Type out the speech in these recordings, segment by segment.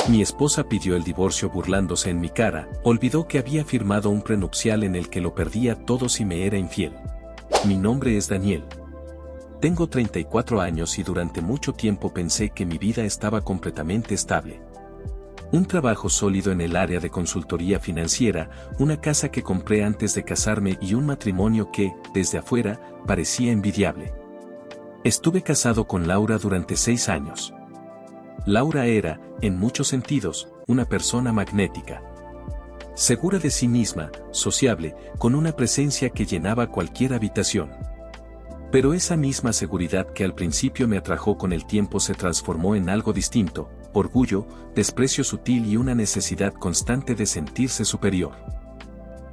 Mi esposa pidió el divorcio burlándose en mi cara, olvidó que había firmado un prenupcial en el que lo perdía todo si me era infiel. Mi nombre es Daniel. Tengo 34 años y durante mucho tiempo pensé que mi vida estaba completamente estable. Un trabajo sólido en el área de consultoría financiera, una casa que compré antes de casarme y un matrimonio que, desde afuera, parecía envidiable. Estuve casado con Laura durante 6 años. Laura era, en muchos sentidos, una persona magnética. Segura de sí misma, sociable, con una presencia que llenaba cualquier habitación. Pero esa misma seguridad que al principio me atrajo con el tiempo se transformó en algo distinto: orgullo, desprecio sutil y una necesidad constante de sentirse superior.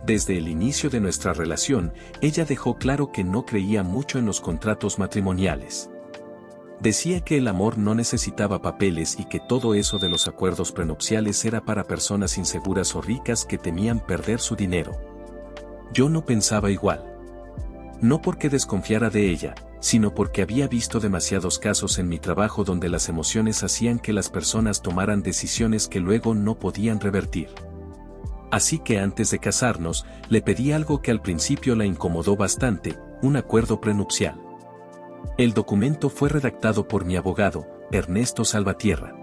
Desde el inicio de nuestra relación, ella dejó claro que no creía mucho en los contratos matrimoniales. Decía que el amor no necesitaba papeles y que todo eso de los acuerdos prenupciales era para personas inseguras o ricas que temían perder su dinero. Yo no pensaba igual. No porque desconfiara de ella, sino porque había visto demasiados casos en mi trabajo donde las emociones hacían que las personas tomaran decisiones que luego no podían revertir. Así que antes de casarnos, le pedí algo que al principio la incomodó bastante: un acuerdo prenupcial. El documento fue redactado por mi abogado, Ernesto Salvatierra.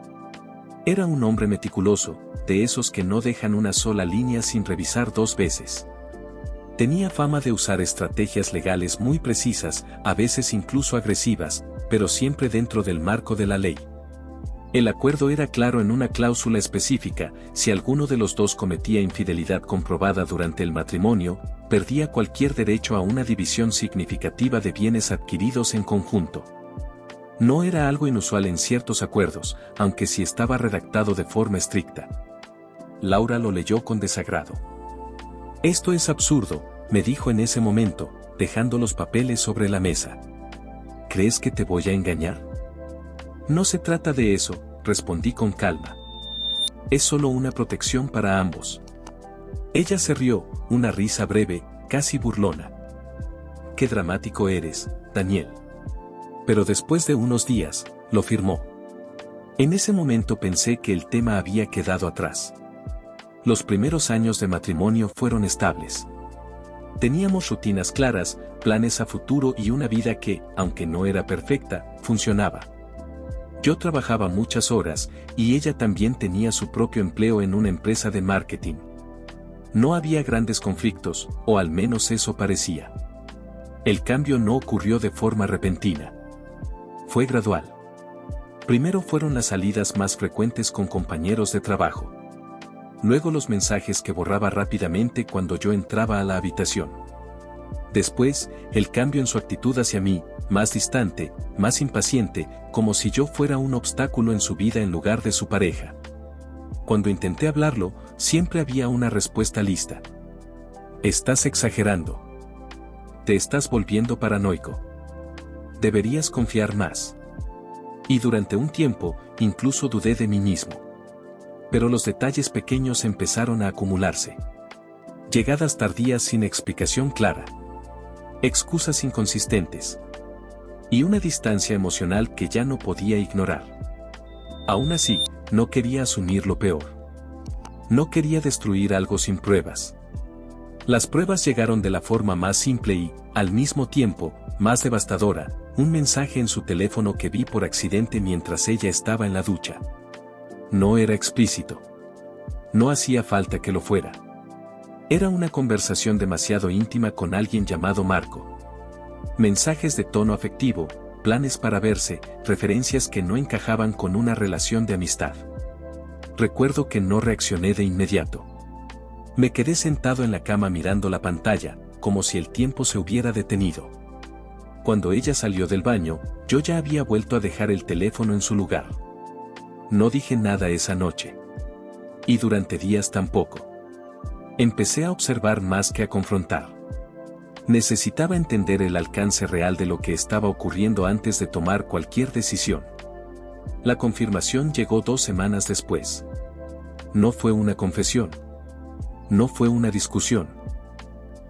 Era un hombre meticuloso, de esos que no dejan una sola línea sin revisar 2 veces. Tenía fama de usar estrategias legales muy precisas, a veces incluso agresivas, pero siempre dentro del marco de la ley. El acuerdo era claro en una cláusula específica: si alguno de los dos cometía infidelidad comprobada durante el matrimonio, perdía cualquier derecho a una división significativa de bienes adquiridos en conjunto. No era algo inusual en ciertos acuerdos, aunque sí estaba redactado de forma estricta. Laura lo leyó con desagrado. «Esto es absurdo», me dijo en ese momento, dejando los papeles sobre la mesa. «¿Crees que te voy a engañar?» «No se trata de eso», respondí con calma. «Es solo una protección para ambos». Ella se rió, una risa breve, casi burlona. «Qué dramático eres, Daniel». Pero después de unos días, lo firmó. En ese momento pensé que el tema había quedado atrás. Los primeros años de matrimonio fueron estables. Teníamos rutinas claras, planes a futuro y una vida que, aunque no era perfecta, funcionaba. Yo trabajaba muchas horas, y ella también tenía su propio empleo en una empresa de marketing. No había grandes conflictos, o al menos eso parecía. El cambio no ocurrió de forma repentina. Fue gradual. Primero fueron las salidas más frecuentes con compañeros de trabajo. Luego los mensajes que borraba rápidamente cuando yo entraba a la habitación. Después, el cambio en su actitud hacia mí, más distante, más impaciente, como si yo fuera un obstáculo en su vida en lugar de su pareja. Cuando intenté hablarlo, siempre había una respuesta lista. «Estás exagerando. Te estás volviendo paranoico. Deberías confiar más». Y durante un tiempo, incluso dudé de mí mismo. Pero los detalles pequeños empezaron a acumularse. Llegadas tardías sin explicación clara. Excusas inconsistentes. Y una distancia emocional que ya no podía ignorar. Aún así, no quería asumir lo peor. No quería destruir algo sin pruebas. Las pruebas llegaron de la forma más simple y, al mismo tiempo, más devastadora: un mensaje en su teléfono que vi por accidente mientras ella estaba en la ducha. No era explícito. No hacía falta que lo fuera. Era una conversación demasiado íntima con alguien llamado Marco. Mensajes de tono afectivo, planes para verse, referencias que no encajaban con una relación de amistad. Recuerdo que no reaccioné de inmediato. Me quedé sentado en la cama mirando la pantalla, como si el tiempo se hubiera detenido. Cuando ella salió del baño, yo ya había vuelto a dejar el teléfono en su lugar. No dije nada esa noche. Y durante días tampoco. Empecé a observar más que a confrontar. Necesitaba entender el alcance real de lo que estaba ocurriendo antes de tomar cualquier decisión. La confirmación llegó 2 semanas después. No fue una confesión. No fue una discusión.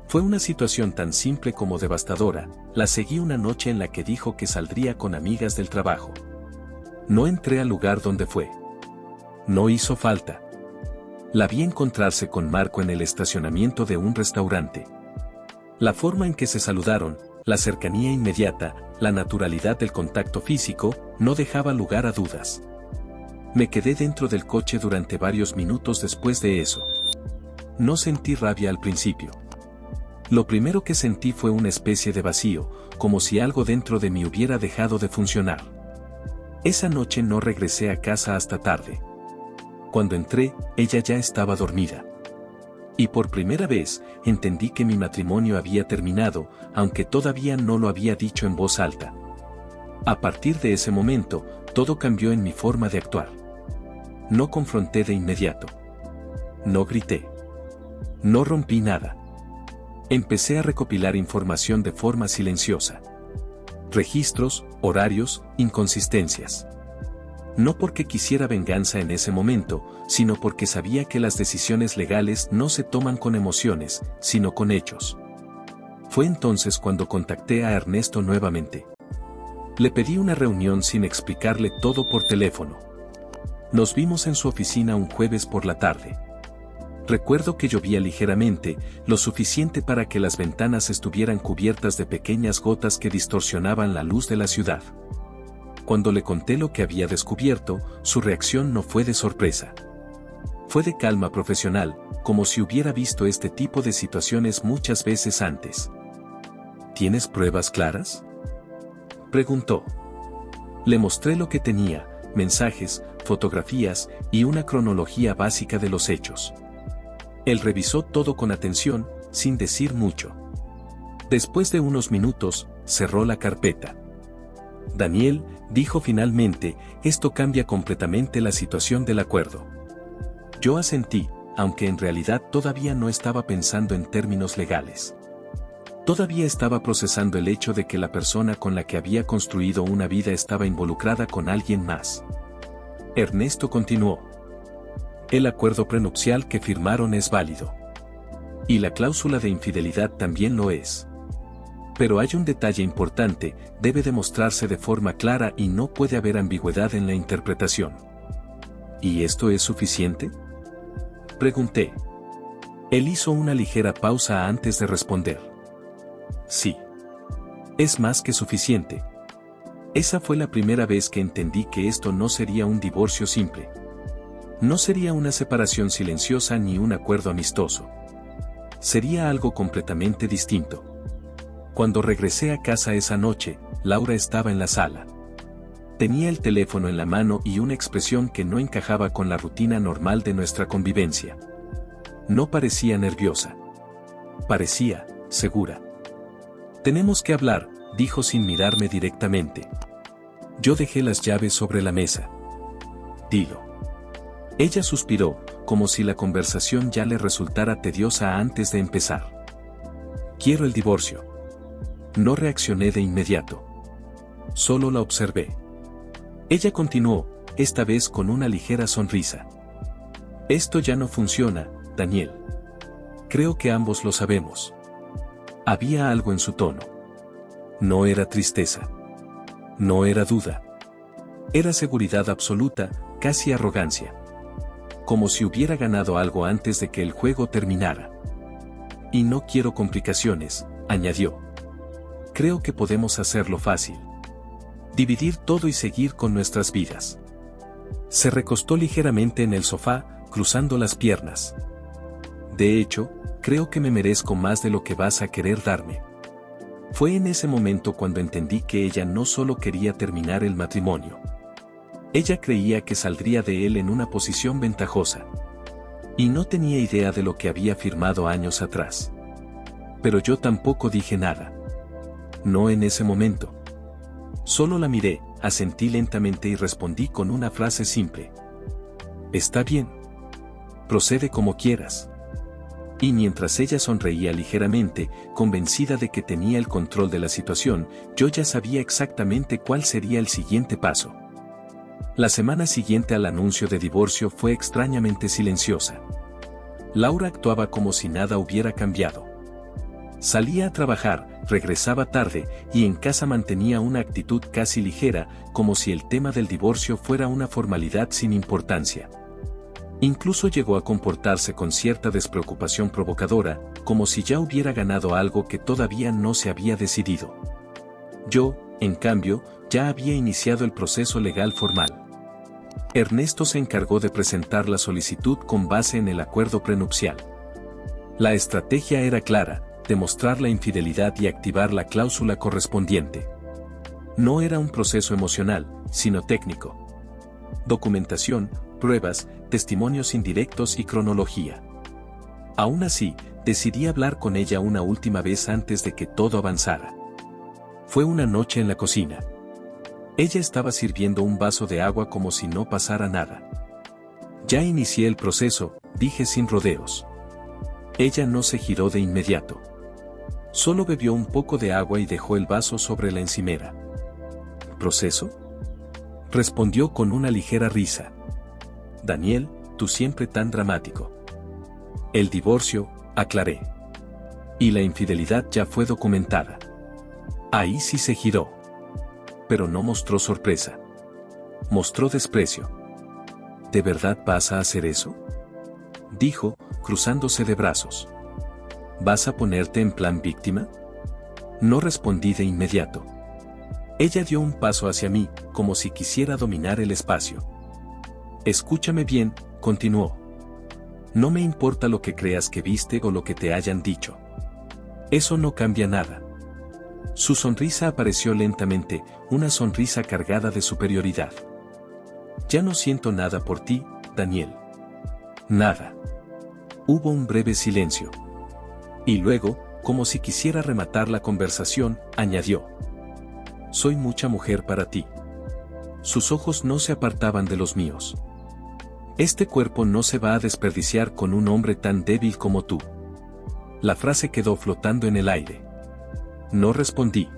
Fue una situación tan simple como devastadora. La seguí una noche en la que dijo que saldría con amigas del trabajo. No entré al lugar donde fue. No hizo falta. La vi encontrarse con Marco en el estacionamiento de un restaurante. La forma en que se saludaron, la cercanía inmediata, la naturalidad del contacto físico, no dejaba lugar a dudas. Me quedé dentro del coche durante varios minutos después de eso. No sentí rabia al principio. Lo primero que sentí fue una especie de vacío, como si algo dentro de mí hubiera dejado de funcionar. Esa noche no regresé a casa hasta tarde. Cuando entré, ella ya estaba dormida. Y por primera vez, entendí que mi matrimonio había terminado, aunque todavía no lo había dicho en voz alta. A partir de ese momento, todo cambió en mi forma de actuar. No confronté de inmediato. No grité. No rompí nada. Empecé a recopilar información de forma silenciosa. Registros, horarios, inconsistencias. No porque quisiera venganza en ese momento, sino porque sabía que las decisiones legales no se toman con emociones, sino con hechos. Fue entonces cuando contacté a Ernesto nuevamente. Le pedí una reunión sin explicarle todo por teléfono. Nos vimos en su oficina un jueves por la tarde. Recuerdo que llovía ligeramente, lo suficiente para que las ventanas estuvieran cubiertas de pequeñas gotas que distorsionaban la luz de la ciudad. Cuando le conté lo que había descubierto, su reacción no fue de sorpresa. Fue de calma profesional, como si hubiera visto este tipo de situaciones muchas veces antes. ¿Tienes pruebas claras?, preguntó. Le mostré lo que tenía, mensajes, fotografías y una cronología básica de los hechos. Él revisó todo con atención, sin decir mucho. Después de unos minutos, cerró la carpeta. Daniel, dijo finalmente, esto cambia completamente la situación del acuerdo. Yo asentí, aunque en realidad todavía no estaba pensando en términos legales. Todavía estaba procesando el hecho de que la persona con la que había construido una vida estaba involucrada con alguien más. Ernesto continuó. El acuerdo prenupcial que firmaron es válido. Y la cláusula de infidelidad también lo es. Pero hay un detalle importante, debe demostrarse de forma clara y no puede haber ambigüedad en la interpretación. ¿Y esto es suficiente?, pregunté. Él hizo una ligera pausa antes de responder. Sí. Es más que suficiente. Esa fue la primera vez que entendí que esto no sería un divorcio simple. No sería una separación silenciosa ni un acuerdo amistoso. Sería algo completamente distinto. Cuando regresé a casa esa noche, Laura estaba en la sala. Tenía el teléfono en la mano y una expresión que no encajaba con la rutina normal de nuestra convivencia. No parecía nerviosa. Parecía segura. Tenemos que hablar, dijo sin mirarme directamente. Yo dejé las llaves sobre la mesa. Dilo. Ella suspiró, como si la conversación ya le resultara tediosa antes de empezar. Quiero el divorcio. No reaccioné de inmediato. Solo la observé. Ella continuó, esta vez con una ligera sonrisa. Esto ya no funciona, Daniel. Creo que ambos lo sabemos. Había algo en su tono. No era tristeza. No era duda. Era seguridad absoluta, casi arrogancia. Como si hubiera ganado algo antes de que el juego terminara. Y no quiero complicaciones, añadió. Creo que podemos hacerlo fácil. Dividir todo y seguir con nuestras vidas. Se recostó ligeramente en el sofá, cruzando las piernas. De hecho, creo que me merezco más de lo que vas a querer darme. Fue en ese momento cuando entendí que ella no solo quería terminar el matrimonio. Ella creía que saldría de él en una posición ventajosa. Y no tenía idea de lo que había firmado años atrás. Pero yo tampoco dije nada. No en ese momento. Solo la miré, asentí lentamente y respondí con una frase simple. Está bien. Procede como quieras. Y mientras ella sonreía ligeramente, convencida de que tenía el control de la situación, yo ya sabía exactamente cuál sería el siguiente paso. La semana siguiente al anuncio de divorcio fue extrañamente silenciosa. Laura actuaba como si nada hubiera cambiado. Salía a trabajar, regresaba tarde, y en casa mantenía una actitud casi ligera, como si el tema del divorcio fuera una formalidad sin importancia. Incluso llegó a comportarse con cierta despreocupación provocadora, como si ya hubiera ganado algo que todavía no se había decidido. Yo, en cambio, ya había iniciado el proceso legal formal. Ernesto se encargó de presentar la solicitud con base en el acuerdo prenupcial. La estrategia era clara: demostrar la infidelidad y activar la cláusula correspondiente. No era un proceso emocional, sino técnico. Documentación, pruebas, testimonios indirectos y cronología. Aún así, decidí hablar con ella una última vez antes de que todo avanzara. Fue una noche en la cocina. Ella estaba sirviendo un vaso de agua como si no pasara nada. Ya inicié el proceso, dije sin rodeos. Ella no se giró de inmediato. Solo bebió un poco de agua y dejó el vaso sobre la encimera. ¿Proceso?, respondió con una ligera risa. Daniel, tú siempre tan dramático. El divorcio, aclaré. Y la infidelidad ya fue documentada. Ahí sí se giró. Pero no mostró sorpresa. Mostró desprecio. ¿De verdad vas a hacer eso?, dijo, cruzándose de brazos. ¿Vas a ponerte en plan víctima? No respondí de inmediato. Ella dio un paso hacia mí, como si quisiera dominar el espacio. Escúchame bien, continuó. No me importa lo que creas que viste o lo que te hayan dicho. Eso no cambia nada. Su sonrisa apareció lentamente, una sonrisa cargada de superioridad. Ya no siento nada por ti, Daniel. Nada. Hubo un breve silencio. Y luego, como si quisiera rematar la conversación, añadió: soy mucha mujer para ti. Sus ojos no se apartaban de los míos. Este cuerpo no se va a desperdiciar con un hombre tan débil como tú. La frase quedó flotando en el aire. No respondí.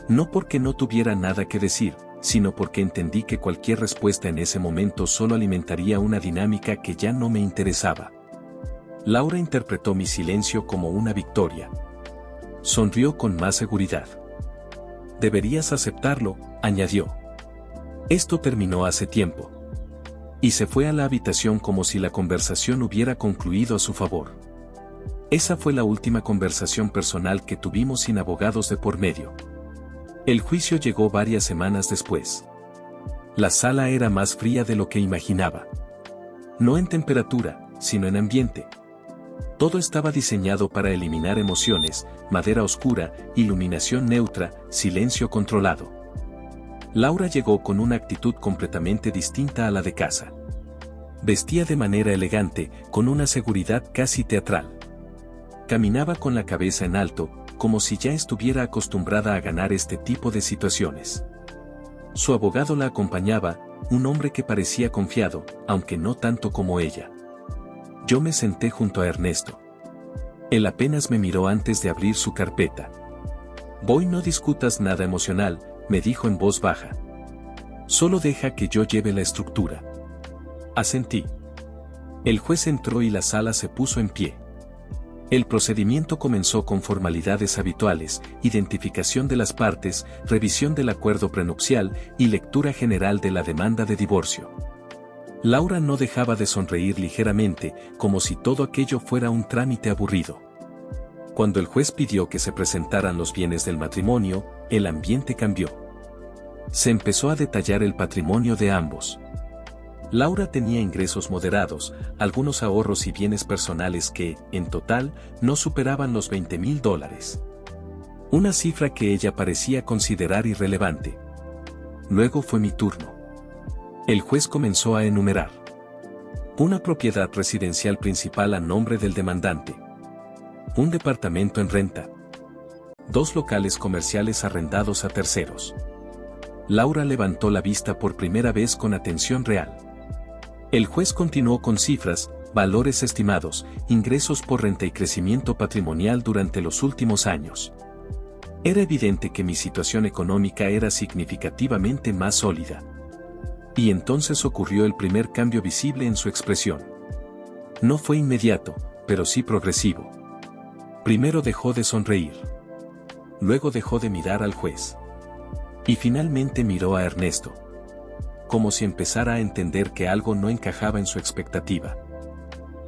No porque no tuviera nada que decir, sino porque entendí que cualquier respuesta en ese momento solo alimentaría una dinámica que ya no me interesaba. Laura interpretó mi silencio como una victoria. Sonrió con más seguridad. Deberías aceptarlo, añadió. Esto terminó hace tiempo. Y se fue a la habitación como si la conversación hubiera concluido a su favor. Esa fue la última conversación personal que tuvimos sin abogados de por medio. El juicio llegó varias semanas después. La sala era más fría de lo que imaginaba. No en temperatura, sino en ambiente. Todo estaba diseñado para eliminar emociones: madera oscura, iluminación neutra, silencio controlado. Laura llegó con una actitud completamente distinta a la de casa. Vestía de manera elegante, con una seguridad casi teatral. Caminaba con la cabeza en alto, como si ya estuviera acostumbrada a ganar este tipo de situaciones. Su abogado la acompañaba, un hombre que parecía confiado, aunque no tanto como ella. Yo me senté junto a Ernesto. Él apenas me miró antes de abrir su carpeta. Voy, no discutas nada emocional, me dijo en voz baja. Solo deja que yo lleve la estructura. Asentí. El juez entró y la sala se puso en pie. El procedimiento comenzó con formalidades habituales: identificación de las partes, revisión del acuerdo prenupcial y lectura general de la demanda de divorcio. Laura no dejaba de sonreír ligeramente, como si todo aquello fuera un trámite aburrido. Cuando el juez pidió que se presentaran los bienes del matrimonio, el ambiente cambió. Se empezó a detallar el patrimonio de ambos. Laura tenía ingresos moderados, algunos ahorros y bienes personales que, en total, no superaban los $20,000. Una cifra que ella parecía considerar irrelevante. Luego fue mi turno. El juez comenzó a enumerar. Una propiedad residencial principal a nombre del demandante. Un departamento en renta. 2 locales comerciales arrendados a terceros. Laura levantó la vista por primera vez con atención real. El juez continuó con cifras, valores estimados, ingresos por renta y crecimiento patrimonial durante los últimos años. Era evidente que mi situación económica era significativamente más sólida. Y entonces ocurrió el primer cambio visible en su expresión. No fue inmediato, pero sí progresivo. Primero dejó de sonreír. Luego dejó de mirar al juez. Y finalmente miró a Ernesto. como si empezara a entender que algo no encajaba en su expectativa.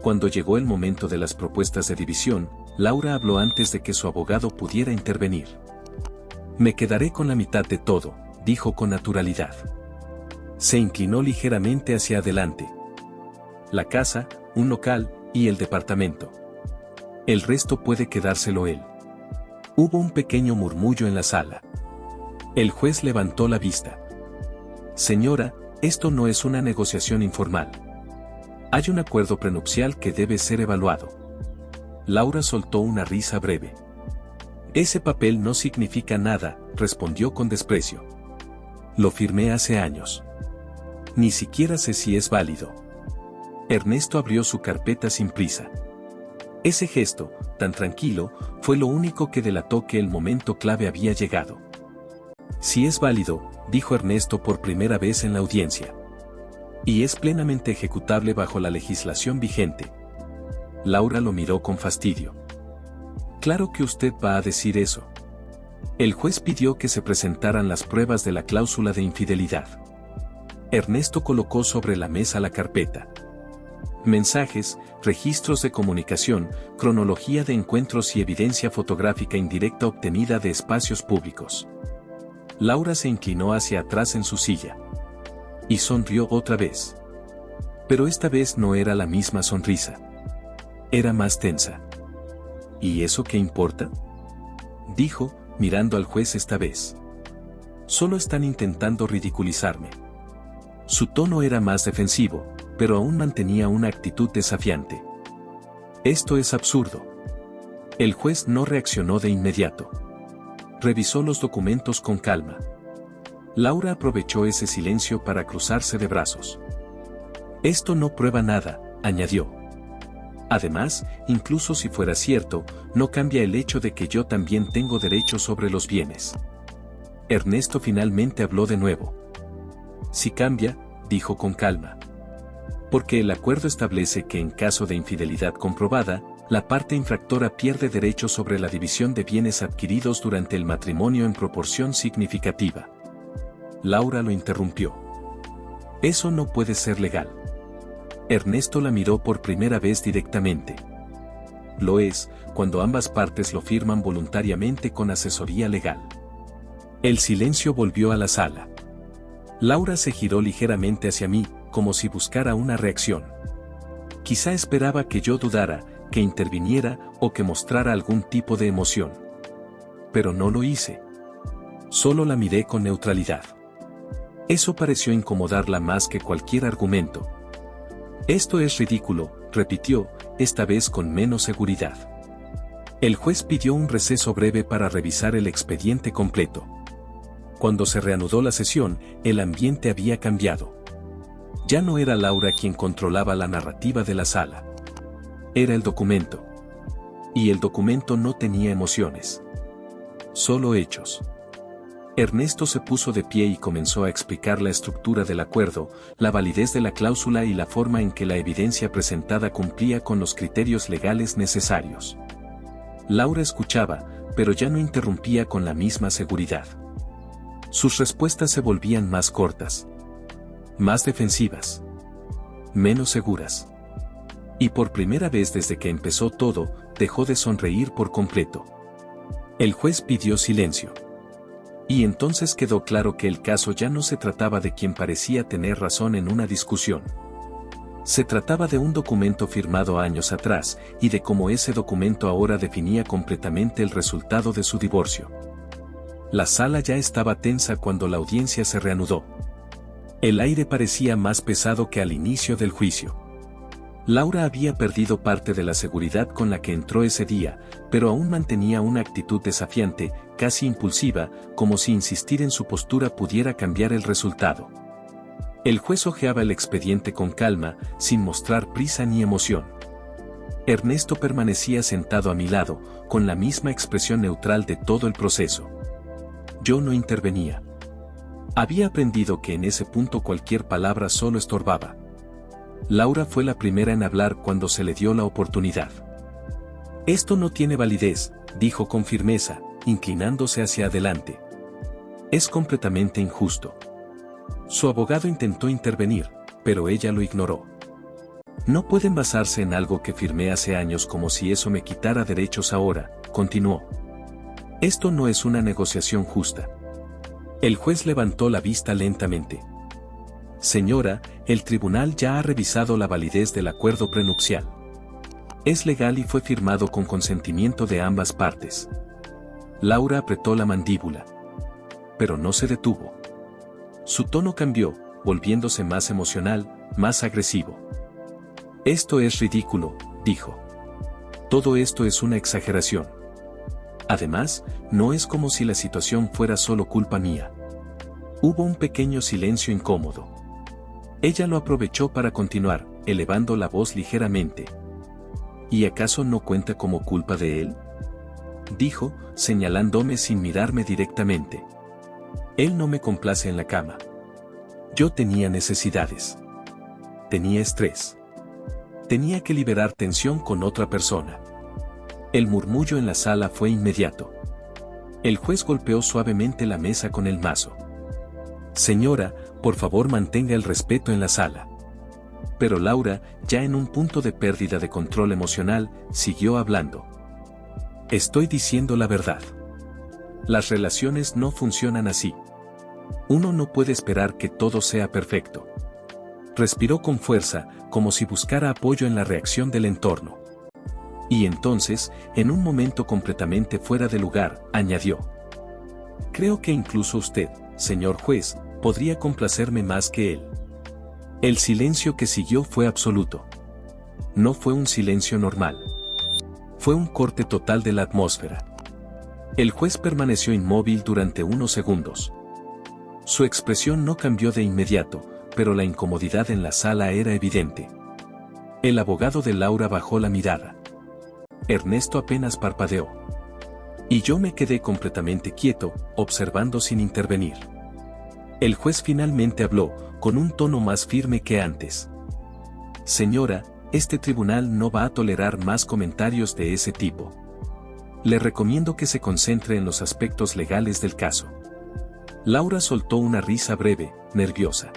Cuando llegó el momento de las propuestas de división, Laura habló antes de que su abogado pudiera intervenir. Me quedaré con la mitad de todo, dijo con naturalidad. Se inclinó ligeramente hacia adelante. La casa, un local, y el departamento. El resto puede quedárselo él. Hubo un pequeño murmullo en la sala. El juez levantó la vista. Señora, esto no es una negociación informal. Hay un acuerdo prenupcial que debe ser evaluado. Laura soltó una risa breve. Ese papel no significa nada, respondió con desprecio. Lo firmé hace años. Ni siquiera sé si es válido. Ernesto abrió su carpeta sin prisa. Ese gesto, tan tranquilo, fue lo único que delató que el momento clave había llegado. Si es válido, dijo Ernesto por primera vez en la audiencia. Y es plenamente ejecutable bajo la legislación vigente. Laura lo miró con fastidio. Claro que usted va a decir eso. El juez pidió que se presentaran las pruebas de la cláusula de infidelidad. Ernesto colocó sobre la mesa la carpeta. Mensajes, registros de comunicación, cronología de encuentros y evidencia fotográfica indirecta obtenida de espacios públicos. Laura se inclinó hacia atrás en su silla. Y sonrió otra vez. Pero esta vez no era la misma sonrisa. Era más tensa. ¿Y eso qué importa?, dijo, mirando al juez esta vez. Solo están intentando ridiculizarme. Su tono era más defensivo, pero aún mantenía una actitud desafiante. Esto es absurdo. El juez no reaccionó de inmediato. Revisó los documentos con calma. Laura aprovechó ese silencio para cruzarse de brazos. Esto no prueba nada, añadió. Además, incluso si fuera cierto, no cambia el hecho de que yo también tengo derechos sobre los bienes. Ernesto finalmente habló de nuevo. Si cambia, dijo con calma. Porque el acuerdo establece que en caso de infidelidad comprobada, la parte infractora pierde derechos sobre la división de bienes adquiridos durante el matrimonio en proporción significativa. Laura lo interrumpió. Eso no puede ser legal. Ernesto la miró por primera vez directamente. Lo es, cuando ambas partes lo firman voluntariamente con asesoría legal. El silencio volvió a la sala. Laura se giró ligeramente hacia mí, como si buscara una reacción. Quizá esperaba que yo dudara, que interviniera o que mostrara algún tipo de emoción. Pero no lo hice. Solo la miré con neutralidad. Eso pareció incomodarla más que cualquier argumento. Esto es ridículo, repitió, esta vez con menos seguridad. El juez pidió un receso breve para revisar el expediente completo. Cuando se reanudó la sesión, el ambiente había cambiado. Ya no era Laura quien controlaba la narrativa de la sala. Era el documento. Y el documento no tenía emociones. Solo hechos. Ernesto se puso de pie y comenzó a explicar la estructura del acuerdo, la validez de la cláusula y la forma en que la evidencia presentada cumplía con los criterios legales necesarios. Laura escuchaba, pero ya no interrumpía con la misma seguridad. Sus respuestas se volvían más cortas, más defensivas, menos seguras. Y por primera vez desde que empezó todo, dejó de sonreír por completo. El juez pidió silencio. Y entonces quedó claro que el caso ya no se trataba de quien parecía tener razón en una discusión. Se trataba de un documento firmado años atrás, y de cómo ese documento ahora definía completamente el resultado de su divorcio. La sala ya estaba tensa cuando la audiencia se reanudó. El aire parecía más pesado que al inicio del juicio. Laura había perdido parte de la seguridad con la que entró ese día, pero aún mantenía una actitud desafiante, casi impulsiva, como si insistir en su postura pudiera cambiar el resultado. El juez hojeaba el expediente con calma, sin mostrar prisa ni emoción. Ernesto permanecía sentado a mi lado, con la misma expresión neutral de todo el proceso. Yo no intervenía. Había aprendido que en ese punto cualquier palabra solo estorbaba. Laura fue la primera en hablar cuando se le dio la oportunidad. Esto no tiene validez, dijo con firmeza, inclinándose hacia adelante. Es completamente injusto. Su abogado intentó intervenir, pero ella lo ignoró. No pueden basarse en algo que firmé hace años como si eso me quitara derechos ahora, continuó. Esto no es una negociación justa. El juez levantó la vista lentamente. Señora, el tribunal ya ha revisado la validez del acuerdo prenupcial. Es legal y fue firmado con consentimiento de ambas partes. Laura apretó la mandíbula. Pero no se detuvo. Su tono cambió, volviéndose más emocional, más agresivo. Esto es ridículo, dijo. Todo esto es una exageración. Además, no es como si la situación fuera solo culpa mía. Hubo un pequeño silencio incómodo. Ella lo aprovechó para continuar, elevando la voz ligeramente. ¿Y acaso no cuenta como culpa de él? Dijo, señalándome sin mirarme directamente. Él no me complace en la cama. Yo tenía necesidades. Tenía estrés. Tenía que liberar tensión con otra persona. El murmullo en la sala fue inmediato. El juez golpeó suavemente la mesa con el mazo. Señora, por favor mantenga el respeto en la sala. Pero Laura, ya en un punto de pérdida de control emocional, siguió hablando. Estoy diciendo la verdad. Las relaciones no funcionan así. Uno no puede esperar que todo sea perfecto. Respiró con fuerza, como si buscara apoyo en la reacción del entorno. Y entonces, en un momento completamente fuera de lugar, añadió. Creo que incluso usted, señor juez, podría complacerme más que él. El silencio que siguió fue absoluto. No fue un silencio normal. Fue un corte total de la atmósfera. El juez permaneció inmóvil durante unos segundos. Su expresión no cambió de inmediato, pero la incomodidad en la sala era evidente. El abogado de Laura bajó la mirada. Ernesto apenas parpadeó. Y yo me quedé completamente quieto, observando sin intervenir. El juez finalmente habló, con un tono más firme que antes. Señora, este tribunal no va a tolerar más comentarios de ese tipo. Le recomiendo que se concentre en los aspectos legales del caso. Laura soltó una risa breve, nerviosa.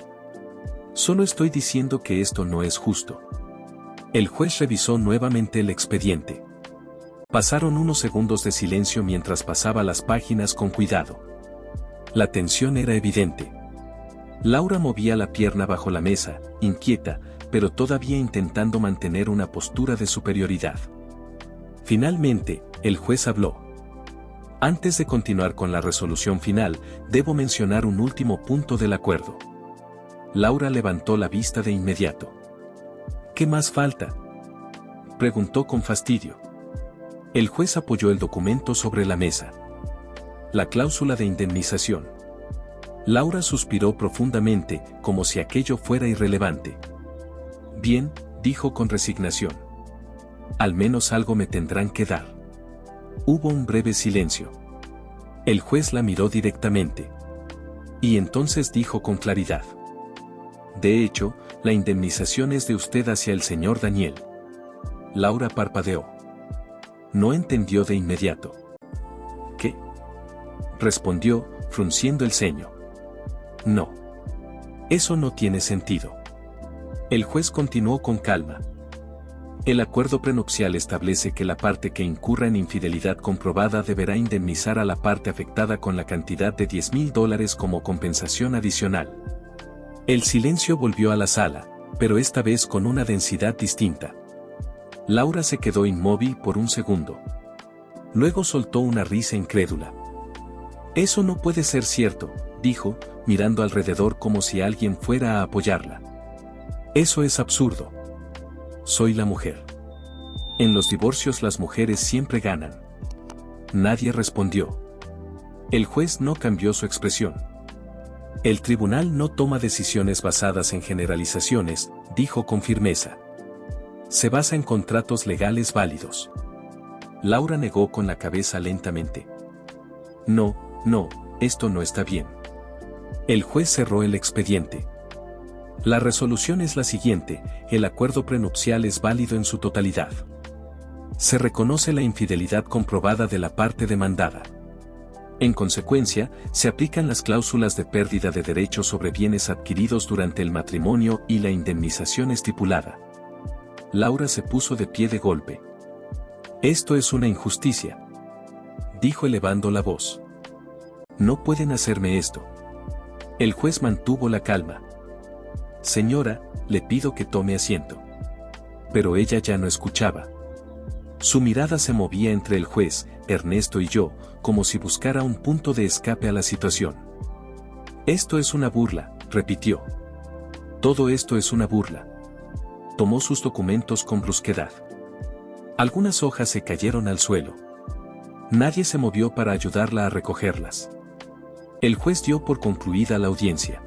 Solo estoy diciendo que esto no es justo. El juez revisó nuevamente el expediente. Pasaron unos segundos de silencio mientras pasaba las páginas con cuidado. La tensión era evidente. Laura movía la pierna bajo la mesa, inquieta, pero todavía intentando mantener una postura de superioridad. Finalmente, el juez habló. Antes de continuar con la resolución final, debo mencionar un último punto del acuerdo. Laura levantó la vista de inmediato. ¿Qué más falta?, preguntó con fastidio. El juez apoyó el documento sobre la mesa. La cláusula de indemnización. Laura suspiró profundamente, como si aquello fuera irrelevante. Bien, dijo con resignación. Al menos algo me tendrán que dar. Hubo un breve silencio. El juez la miró directamente. Y entonces dijo con claridad. De hecho, la indemnización es de usted hacia el señor Daniel. Laura parpadeó. No entendió de inmediato. ¿Qué?, respondió, frunciendo el ceño. No. Eso no tiene sentido. El juez continuó con calma. El acuerdo prenupcial establece que la parte que incurra en infidelidad comprobada deberá indemnizar a la parte afectada con la cantidad de $10,000 como compensación adicional. El silencio volvió a la sala, pero esta vez con una densidad distinta. Laura se quedó inmóvil por un segundo. Luego soltó una risa incrédula. Eso no puede ser cierto, dijo, mirando alrededor como si alguien fuera a apoyarla. Eso es absurdo. Soy la mujer. En los divorcios las mujeres siempre ganan. Nadie respondió. El juez no cambió su expresión. El tribunal no toma decisiones basadas en generalizaciones, dijo con firmeza. Se basa en contratos legales válidos. Laura negó con la cabeza lentamente. No, esto no está bien. El juez cerró el expediente. La resolución es la siguiente: el acuerdo prenupcial es válido en su totalidad. Se reconoce la infidelidad comprobada de la parte demandada. En consecuencia, se aplican las cláusulas de pérdida de derechos sobre bienes adquiridos durante el matrimonio y la indemnización estipulada. Laura se puso de pie de golpe. Esto es una injusticia, dijo elevando la voz. No pueden hacerme esto. El juez mantuvo la calma. Señora, le pido que tome asiento. Pero ella ya no escuchaba. Su mirada se movía entre el juez, Ernesto y yo, como si buscara un punto de escape a la situación. Esto es una burla, repitió. Todo esto es una burla. Tomó sus documentos con brusquedad. Algunas hojas se cayeron al suelo. Nadie se movió para ayudarla a recogerlas. El juez dio por concluida la audiencia.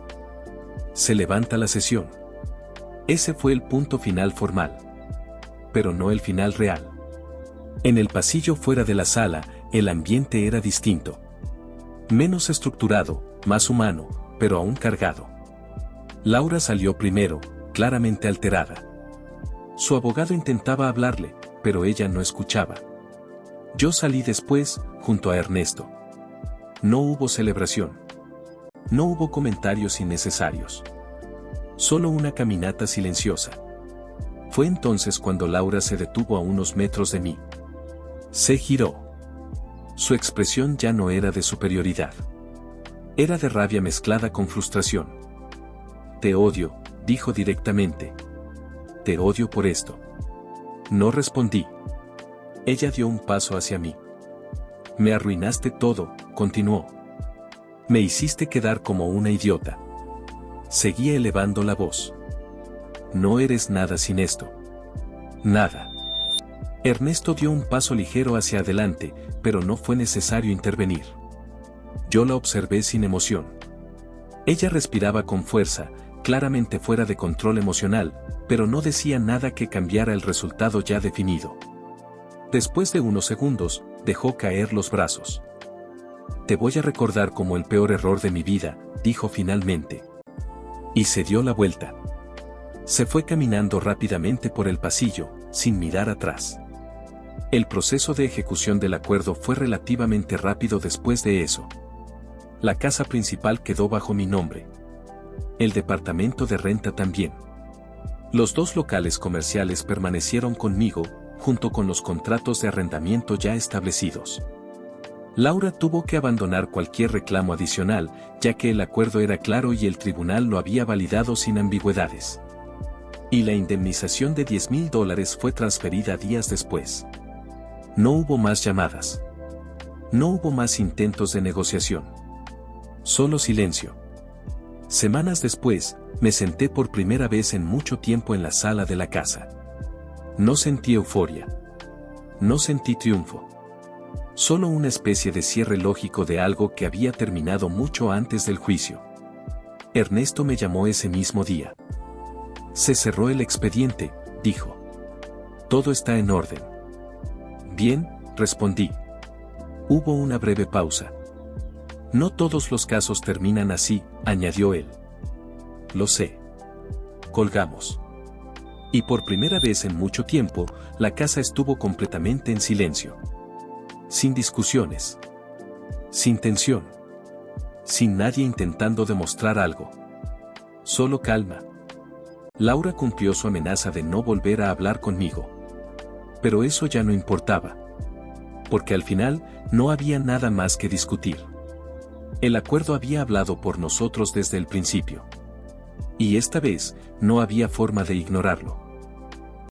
Se levanta la sesión. Ese fue el punto final formal. Pero no el final real. En el pasillo fuera de la sala, el ambiente era distinto. Menos estructurado, más humano, pero aún cargado. Laura salió primero, claramente alterada. Su abogado intentaba hablarle, pero ella no escuchaba. Yo salí después, junto a Ernesto. No hubo celebración. No hubo comentarios innecesarios. Solo una caminata silenciosa. Fue entonces cuando Laura se detuvo a unos metros de mí. Se giró. Su expresión ya no era de superioridad. Era de rabia mezclada con frustración. Te odio, dijo directamente. Te odio por esto. No respondí. Ella dio un paso hacia mí. Me arruinaste todo, continuó. Me hiciste quedar como una idiota. Seguía elevando la voz. No eres nada sin esto. Nada. Ernesto dio un paso ligero hacia adelante, pero no fue necesario intervenir. Yo la observé sin emoción. Ella respiraba con fuerza, claramente fuera de control emocional, pero no decía nada que cambiara el resultado ya definido. Después de unos segundos, dejó caer los brazos. Te voy a recordar como el peor error de mi vida, dijo finalmente. Y se dio la vuelta. Se fue caminando rápidamente por el pasillo, sin mirar atrás. El proceso de ejecución del acuerdo fue relativamente rápido después de eso. La casa principal quedó bajo mi nombre. El departamento de renta también. Los 2 locales comerciales permanecieron conmigo, junto con los contratos de arrendamiento ya establecidos. Laura tuvo que abandonar cualquier reclamo adicional, ya que el acuerdo era claro y el tribunal lo había validado sin ambigüedades. Y la indemnización de $10,000 fue transferida días después. No hubo más llamadas. No hubo más intentos de negociación. Solo silencio. Semanas después, me senté por primera vez en mucho tiempo en la sala de la casa. No sentí euforia. No sentí triunfo. Solo una especie de cierre lógico de algo que había terminado mucho antes del juicio. Ernesto me llamó ese mismo día. Se cerró el expediente, dijo. Todo está en orden. Bien, respondí. Hubo una breve pausa. No todos los casos terminan así, añadió él. Lo sé. Colgamos. Y por primera vez en mucho tiempo, la casa estuvo completamente en silencio. Sin discusiones. Sin tensión. Sin nadie intentando demostrar algo. Solo calma. Laura cumplió su amenaza de no volver a hablar conmigo. Pero eso ya no importaba. Porque al final, no había nada más que discutir. El acuerdo había hablado por nosotros desde el principio. Y esta vez, no había forma de ignorarlo.